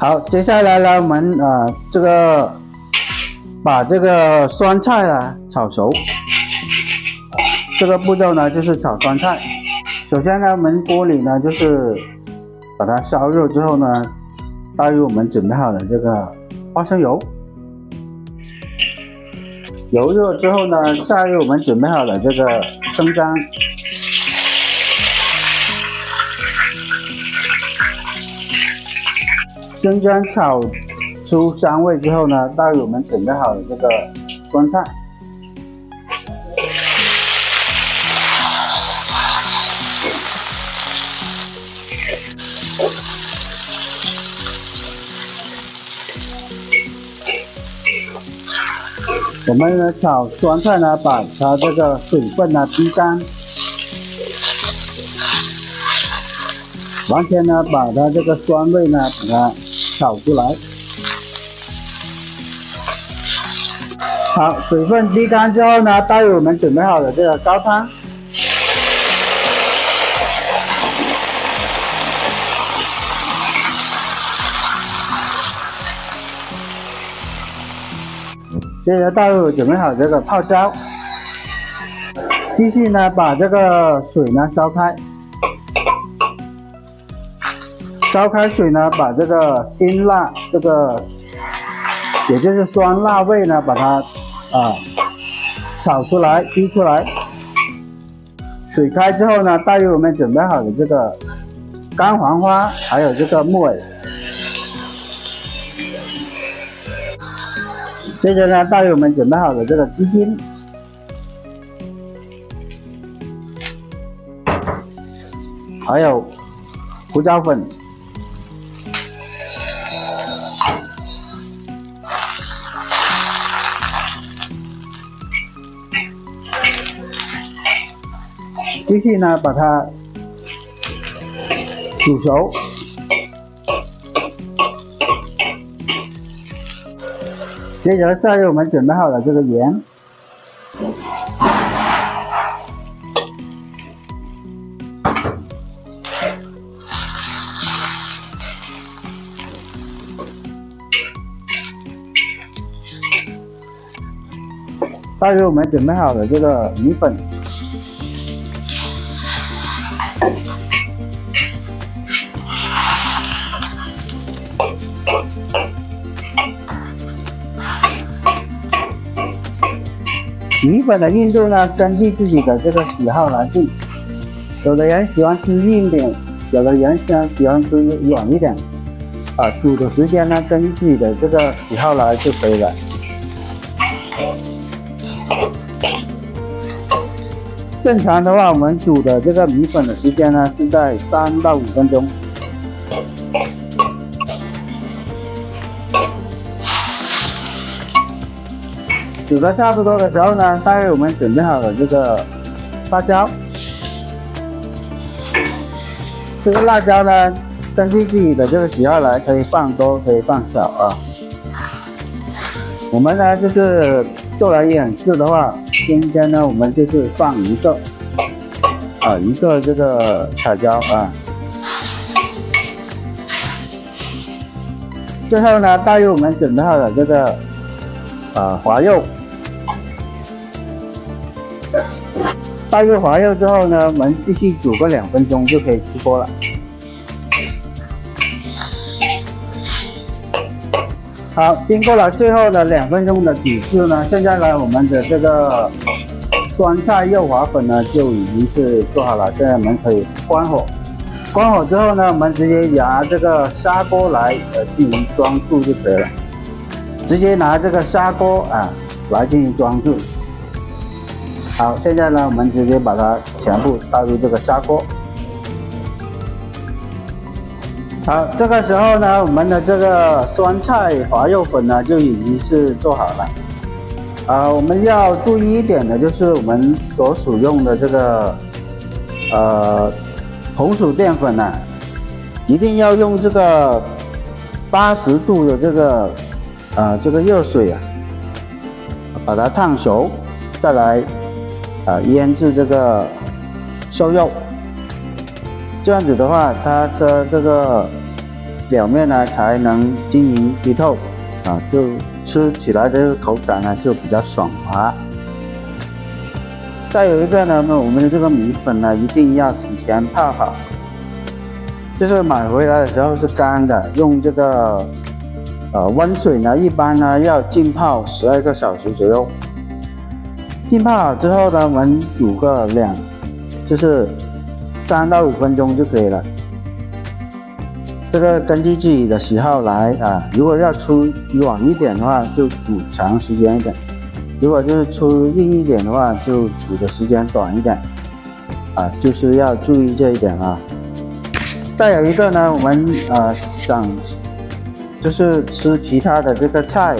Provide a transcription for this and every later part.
好，接下来呢，我们把这个酸菜呢炒熟。这个步骤呢就是炒酸菜。首先呢，我们锅里呢就是把它烧热之后呢，倒入我们准备好的这个花生油。油热之后呢，下入我们准备好的这个生姜。生姜炒出香味之后呢，倒入我们准备好的这个酸菜。我们呢炒酸菜呢，把它这个水分呢逼干，完全呢把它这个酸味呢把它炒出来。好，水分逼干之后呢，倒入我们准备好的这个高汤。接着倒入准备好这个泡椒，继续呢把这个水呢烧开，烧开水呢把这个辛辣也就是酸辣味呢把它炒出来逼出来。水开之后呢，倒入我们准备好的这个干黄花还有这个木耳。接着呢，倒入我们准备好的这个鸡精，还有胡椒粉，继续呢把它煮熟。接着下入我们准备好的这个盐，倒入我们准备好的这个米粉，米粉的硬度呢，根据自己的这个喜好来定。有的人喜欢吃硬一点，有的人喜欢吃软一点。煮的时间呢，根据自己的这个喜好来就可以了。正常的话，我们煮的这个米粉的时间呢，是在3到5分钟。煮的差不多的时候呢，倒入我们准备好的这个辣椒。这个辣椒呢，根据自己的这个喜好来，可以放多，可以放少啊。我们呢就是做来演示的话，今天呢我们就是放一个这个彩椒啊。最后呢，倒入我们准备好的这个滑肉。倒入滑肉之后呢，我们继续煮个2分钟就可以出锅了。好，经过了最后的2分钟的煮制呢，现在呢我们的这个酸菜肉滑粉呢就已经是做好了。现在我们可以关火。关火之后呢，我们直接拿这个砂锅来进行装置就可以了。直接拿这个砂锅来进行装置。好，现在呢，我们直接把它全部倒入这个砂锅。好，这个时候呢，我们的这个酸菜滑肉粉呢就已经是做好了。我们要注意一点的就是我们所使用的这个红薯淀粉呢，一定要用这个80度的这个热水把它烫熟，再来腌制这个瘦肉。这样子的话，它的这个表面呢才能晶莹剔透啊，就吃起来的口感呢就比较爽滑。再有一个呢，我们的这个米粉呢一定要提前泡好，就是买回来的时候是干的，用这个温水呢，一般呢要浸泡12个小时左右。浸泡好之后呢，我们煮个就是3到5分钟就可以了。这个根据自己的喜好来啊，如果要出软一点的话，就煮长时间一点；如果就是出硬一点的话，就煮的时间短一点。啊，就是要注意这一点啊。再有一个呢，我们想就是吃其他的这个菜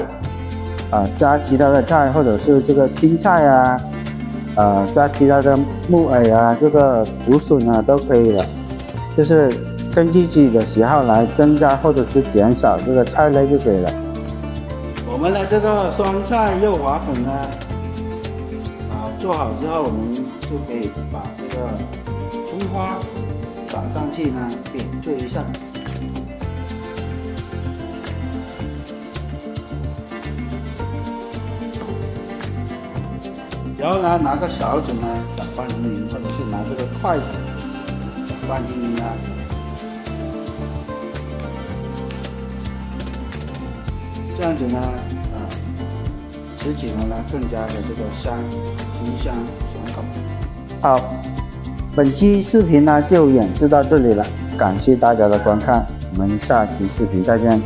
啊，加其他的菜或者是这个青菜啊，加其他的木耳啊，这个竹笋啊都可以的，就是根据自己的喜好来增加或者是减少这个菜类就可以了。我们的这个酸菜肉滑粉呢，做好之后，我们就可以把这个葱花撒上去呢，点缀一下。然后呢，拿个勺子呢搅拌均匀，或者是拿这个筷子搅拌均匀啊。这样子呢，吃起来呢更加的这个清香爽口。好，本期视频呢就演示到这里了，感谢大家的观看，我们下期视频再见。